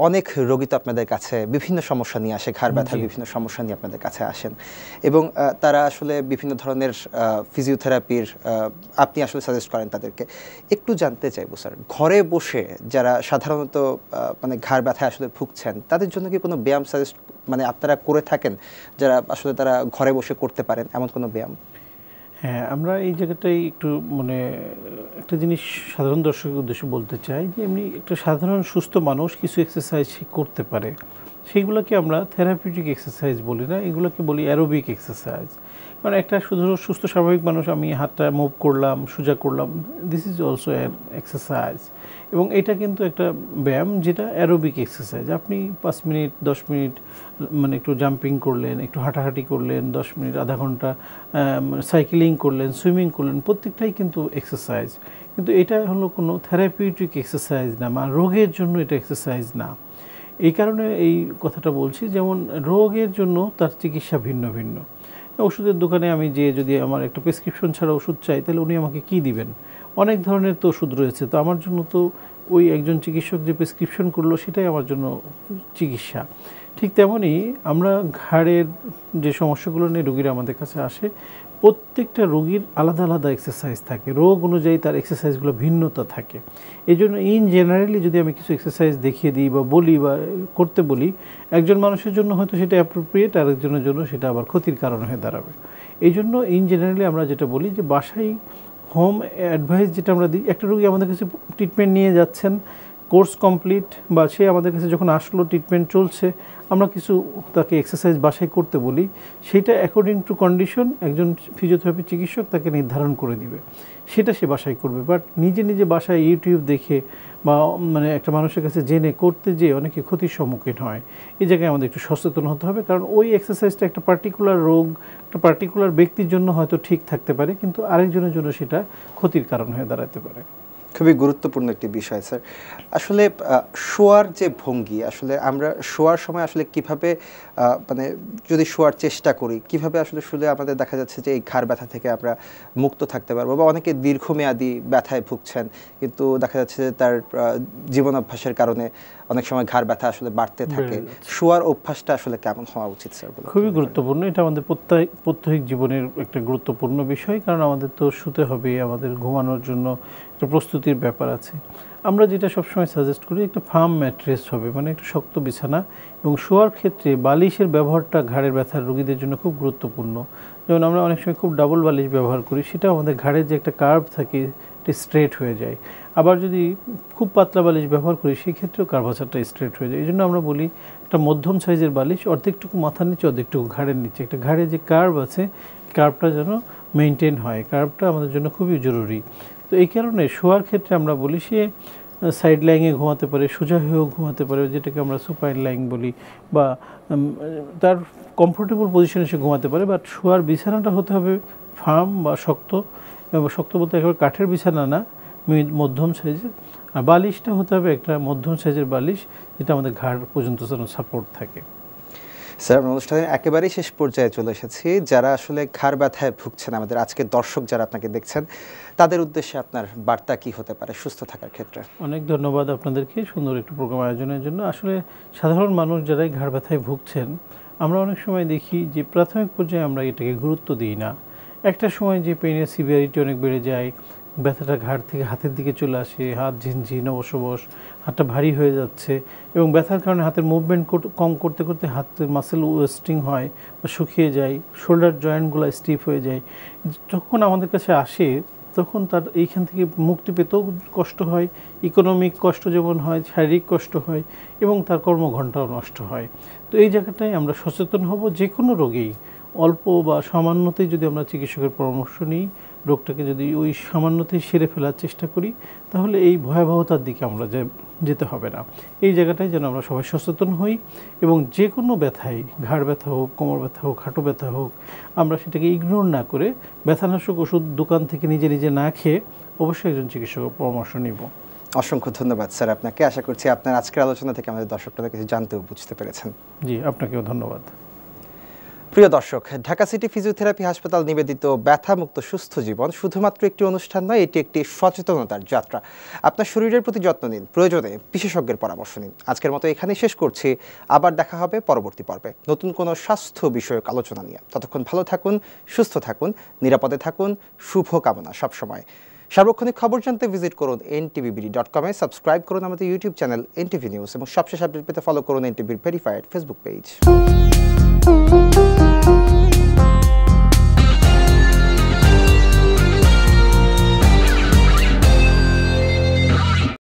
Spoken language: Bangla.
অনেক রোগী তো আপনাদের কাছে বিভিন্ন সমস্যা নিয়ে আসে, ঘাড় ব্যথার বিভিন্ন সমস্যা নিয়ে আপনাদের কাছে আসেন এবং তারা আসলে বিভিন্ন ধরনের ফিজিওথেরাপির আপনি আসলে সাজেস্ট করেন তাদেরকে। একটু জানতে চাইবো স্যার, ঘরে বসে যারা সাধারণত মানে ঘাড় ব্যথায় আসলে ভুগছেন তাদের জন্য কি কোনো ব্যায়াম সাজেস্ট মানে আপনারা করে থাকেন যারা আসলে তারা ঘরে বসে করতে পারেন এমন কোনো ব্যায়াম? হ্যাঁ, আমরা এই জায়গাটাই একটু মানে একটা জিনিস সাধারণ দর্শকের উদ্দেশ্যে বলতে চাই যে এমনি একটা সাধারণ সুস্থ মানুষ কিছু এক্সারসাইজ করতে পারে, সেইগুলোকে আমরা থেরাপিউটিক এক্সারসাইজ বলি না, এগুলোকে বলি অ্যারোবিক এক্সারসাইজ। মানে একটা শুধু সুস্থ স্বাভাবিক মানুষ আমি হাতটা মুভ করলাম, সোজা করলাম, this is also an exercise. এবং এটা কিন্তু একটা ব্যায়াম যেটা অ্যারোবিক এক্সারসাইজ। আপনি 5 মিনিট 10 মিনিট মানে একটু জাম্পিং করলেন, একটু হাঁটাহাঁটি করলেন, 10 মিনিট আধা ঘন্টা সাইকেলিং করলেন, সুইমিং করলেন, প্রত্যেকটাই কিন্তু এক্সারসাইজ। কিন্তু এটা হলো কোনো থেরাপিউটিক এক্সারসাইজ না, বা রোগের জন্য এটা এক্সারসাইজ না। এই কারণে এই কথাটা বলছি, যেমন রোগের জন্য তার চিকিৎসা ভিন্ন ভিন্ন। ওষুধের দোকানে আমি যে যদি আমার একটা প্রেসক্রিপশন ছাড়া ওষুধ চাই, তাহলে উনি আমাকে কী দিবেন? অনেক ধরনের তো ওষুধ রয়েছে, তো আমার জন্য তো ওই একজন চিকিৎসক যে প্রেসক্রিপশন করলো সেটাই আমার জন্য চিকিৎসা। ঠিক তেমনই আমরা ঘাড়ের যে সমস্যাগুলো নিয়ে রোগীরা আমাদের কাছে আসে, প্রত্যেকটা রোগীর আলাদা আলাদা এক্সারসাইজ থাকে, রোগ অনুযায়ী তার এক্সারসাইজগুলো ভিন্নতা থাকে। এই জন্য ইন জেনারেলি যদি আমি কিছু এক্সারসাইজ দেখিয়ে দিই বা বলি বা করতে বলি, একজন মানুষের জন্য হয়তো সেটা অ্যাপ্রোপ্রিয়েট, আরেকজনের জন্য সেটা আবার ক্ষতির কারণ হয়ে দাঁড়াবে। এই জন্য ইন জেনারেলি আমরা যেটা বলি যে বাসায় হোম অ্যাডভাইস যেটা আমরা দিই, একটা রোগী আমাদের কাছে ট্রিটমেন্ট নিয়ে যাচ্ছেন, কোর্স কমপ্লিট বা সে আমাদের কাছে যখন আসলো ট্রিটমেন্ট চলছে, আমরা কিছু তাকে এক্সারসাইজ বাসায় করতে বলি, সেটা অ্যাকর্ডিং টু কন্ডিশন একজন ফিজিওথেরাপি চিকিৎসক তাকে নির্ধারণ করে দিবে, সেটা সে বাসায় করবে। বাট নিজে নিজে বাসায় ইউটিউব দেখে বা মানে একটা মানুষের কাছে জেনে করতে যেয়ে অনেকে ক্ষতির সম্মুখীন হয়। এই জায়গায় আমাদের একটু সচেতন হতে হবে, কারণ ওই এক্সারসাইজটা একটা পার্টিকুলার রোগ, একটা পার্টিকুলার ব্যক্তির জন্য হয়তো ঠিক থাকতে পারে, কিন্তু আরেকজনের জন্য সেটা ক্ষতির কারণ হয়ে দাঁড়াতে পারে। খুবই গুরুত্বপূর্ণ একটি বিষয় স্যার। আসলে শোয়ার যে ভঙ্গি, আসলে আমরা শোয়ার সময় আসলে কিভাবে মানে যদি শোয়ার চেষ্টা করি, কিভাবে আসলে শুলে আমাদের দেখা যাচ্ছে যে এই ঘাড় ব্যথা থেকে আমরা মুক্ত থাকতে পারবো, বা অনেকে দীর্ঘমেয়াদী ব্যথায় ভুগছেন কিন্তু দেখা যাচ্ছে যে তার জীবন অভ্যাসের কারণে অনেক সময় ঘাড় ব্যথা আসলে বাড়তে থাকে। শোয়ার অভ্যাসটা আসলে কেমন হওয়া উচিত স্যার? খুবই গুরুত্বপূর্ণ, এটা আমাদের প্রত্যহিক জীবনের একটা গুরুত্বপূর্ণ বিষয়, কারণ আমাদের তো শুতে হবে, আমাদের ঘুমানোর জন্য একটা প্রস্তুতির ব্যাপার আছে। আমরা যেটা সবসময় সাজেস্ট করি, একটা ফার্ম ম্যাট্রেস হবে, মানে একটা শক্ত বিছানা, এবং শোয়ার ক্ষেত্রে বালিশের ব্যবহারটা ঘাড়ের ব্যথার রোগীদের জন্য খুব গুরুত্বপূর্ণ। যেমন আমরা অনেক সময় খুব ডাবল বালিশ ব্যবহার করি, সেটা আমাদের ঘাড়ের যে একটা কার্ভ থাকে এটা স্ট্রেট হয়ে যায়। আবার যদি খুব পাতলা বালিশ ব্যবহার করি, সেই ক্ষেত্রেও কার্ভাচারটা স্ট্রেট হয়ে যায়। এই জন্য আমরা বলি একটা মধ্যম সাইজের বালিশ, অর্ধেকটুকু মাথার নিচে, অর্ধেকটুকু ঘাড়ের নিচে, একটা ঘাড়ে যে কার্ভ আছে কার্ভটা যেন মেনটেন হয়, কার্ভটা আমাদের জন্য খুবই জরুরি। তো এই কারণে শোয়ার ক্ষেত্রে আমরা বলি সে সাইড লাইংয়ে ঘুমাতে পারে, সোজা হয়েও ঘুমাতে পারে, যেটাকে আমরা সুপাইন লাইং বলি, বা তার কমফোর্টেবল পজিশনে সে ঘুমাতে পারে। বাট শোয়ার বিছানাটা হতে হবে ফার্ম বা শক্ত, শক্ত বলতে একেবারে কাঠের বিছানা না, মধ্যম সাইজের। আর বালিশটা হতে হবে একটা মধ্যম সাইজের বালিশ, যেটা আমাদের ঘাড় পর্যন্ত যেন সাপোর্ট থাকে। স্যার, অনুষ্ঠানের একেবারেই শেষ পর্যায়ে চলে এসেছি। যারা আসলে ঘাড় ব্যথায় ভুগছেন, আমাদের আজকের দর্শক যারা আপনাকে দেখছেন, তাদের উদ্দেশ্যে আপনার বার্তা কি হতে পারে সুস্থ থাকার ক্ষেত্রে? অনেক ধন্যবাদ আপনাদেরকে সুন্দর একটু প্রোগ্রাম আয়োজনের জন্য। আসলে সাধারণ মানুষ যারাই ঘাড় ব্যথায় ভুগছেন, আমরা অনেক সময় দেখি যে প্রাথমিক পর্যায়ে আমরা এটাকে গুরুত্ব দিই না। একটা সময় যে পেইনের সিভিয়ারিটি অনেক বেড়ে যায়, ব্যথাটা ঘাড় থেকে হাতের দিকে চলে আসে, হাত ঝিনঝিন অবশ, হাতটা ভারী হয়ে যাচ্ছে, এবং ব্যথার কারণে হাতের মুভমেন্ট কম করতে করতে হাতের মাসেল ওয়েস্টিং হয় বা শুকিয়ে যায়, শোল্ডার জয়েন্টগুলো স্টিফ হয়ে যায়। যখন আমাদের কাছে আসে তখন তার এইখান থেকে মুক্তি পেতেও কষ্ট হয়, ইকোনমিক কষ্ট যেমন হয়, শারীরিক কষ্ট হয়, এবং তার কর্মঘণ্টাও নষ্ট হয়। তো এই জায়গাটায় আমরা সচেতন হব, যে কোনো রোগেই অল্প বা সামান্যতেই যদি আমরা চিকিৎসকের পরামর্শ নিই, রোগটাকে যদি ওই সামান্যতেই সেরে ফেলার চেষ্টা করি, তাহলে এই ভয়াবহতার দিকে আমরা যেতে হবে না। এই জায়গাটায় যেন আমরা সবাই সচেতন হই, এবং যে কোনো ব্যথাই, ঘাড় ব্যথা হোক, কোমর ব্যথা হোক, হাঁটু ব্যথা হোক, আমরা সেটাকে ইগনোর না করে ব্যথানাশক ওষুধ দোকান থেকে নিজে নিজে না খেয়ে অবশ্যই একজন চিকিৎসকের পরামর্শ নিব। অসংখ্য ধন্যবাদ স্যার আপনাকে। আশা করছি আপনার আজকের আলোচনা থেকে আমাদের দর্শকরা কিছু জানতে ও বুঝতে পেরেছেন। জি, আপনাকেও ধন্যবাদ। প্রিয় দর্শক, ঢাকা সিটি ফিজিওথেরাপি হাসপাতাল নিবেদিত ব্যথামুক্ত সুস্থ জীবন শুধুমাত্র একটি অনুষ্ঠান নয়, এটি একটি সচেতনতার যাত্রা। আপনার শরীরের প্রতি যত্ন নিন, প্রয়োজনে বিশেষজ্ঞের পরামর্শ নিন। আজকের মতো এখানেই শেষ করছি। আবার দেখা হবে পরবর্তী পর্বে নতুন কোনো স্বাস্থ্য বিষয়ক আলোচনা নিয়ে। ততক্ষণ ভালো থাকুন, সুস্থ থাকুন, নিরাপদে থাকুন। শুভ কামনা সবসময়। সার্বক্ষণিক খবর জানতে ভিজিট করুন ntvbd.com, সাবস্ক্রাইব করুন আমাদের ইউটিউব চ্যানেল NTV নিউজ এবং সবশেষ আপডেট পেতে ফলো করুন NTVর ভেরিফাইড ফেসবুক পেজ।